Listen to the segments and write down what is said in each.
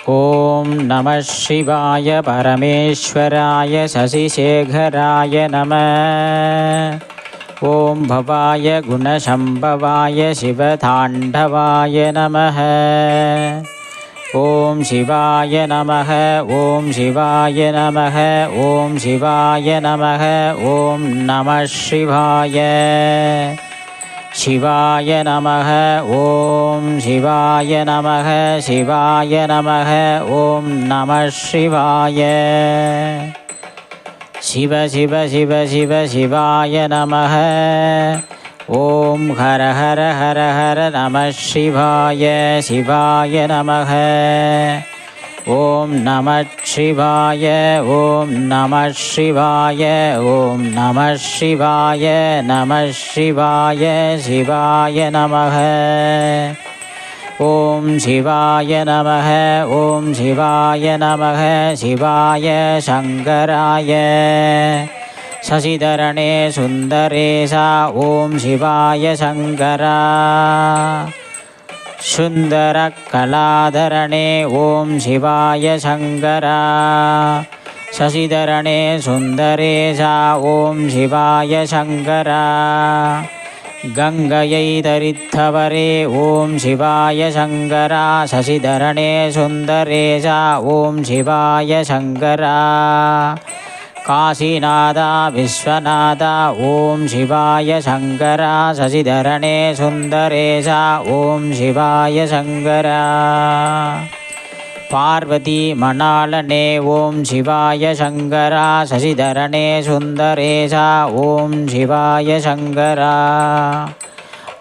ஓம் நம சிவாய பரமேஸ்வராய சசிசேகராய நம. ஓம் பவாய குணசம்பவாய சிவதாண்டவாய நமः. ஓம் சிவாய நமः. ஓம் சிவாய நமः. ஓம் சிவாய நமः. ஓம் நம சிவாய. சிவாய நமः. ஓம் சிவாய நமः. சிவாய நமः. ஓம் நம சிவாய. சிவ சிவ சிவ சிவ சிவாய நமः. ஓம் ஹர ஹர ஹர ஹர நம சிவாய. சிவாய நமः. ஓம் நம சிவாய. ஓம் நம சிவாய. ஓம் நம சிவாய. நம சிவாய. சிவாய நமः. ஓம் சிவாய நமः. ஓம் சிவாய நமः. சிவாய சங்கராய சசிதரணே சுந்தரேசா. ஓம் சிவாய சங்கரா. சுந்தர கலாதரணே. ஓம் சிவாய சங்கரா. சசிதரணே சுந்தரேசா. ஓம் சிவாய சங்கரா. கங்கையை தரித்தவரே. ஓம் சிவாய சங்கரா. சசிதரணே சுந்தரேசா. ஓம் சிவாய சங்கரா. காசிநாதா விஸ்வநாதா. ஓம் சிவாய சங்கரா. சசிதரணே சுந்தரேசா. ஓம் சிவாய சங்கரா. பார்வதி மணாலனே. ஓம் சிவாய சங்கரா. சசிதரணே சுந்தரேசா. ஓம் சிவாய சங்கரா.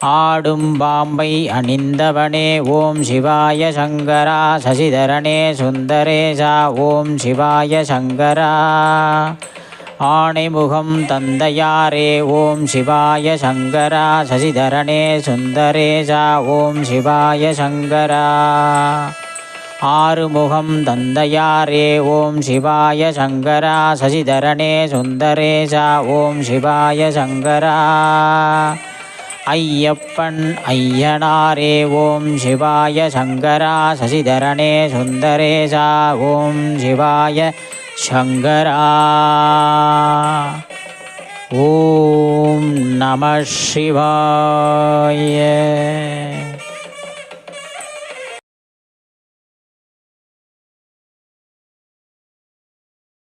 ஆடும் பாம்பை அணிந்தவனே. ஓம் சிவாய சங்கரா. சசிதரணே சுந்தரேசா. ஓம் சிவாய சங்கரா. ஆணைமுகம் தந்தையாரே. ஓம் சிவாய சங்கரா. சசிதரணே சுந்தரேசா. ஓம் சிவாய சங்கரா. ஆறுமுகம் தந்தையாரே. ஓம் சிவாய சங்கரா. சசிதரணே சுந்தரேசா. ஓம் சிவாய சங்கரா. ஐயப்பன் ஐயனாரே. ஓம் சிவாய சங்கரா. சசிதரணே சுந்தரேசா. ஓம் சிவாய சங்கரா. ஓம் நம சிவாய.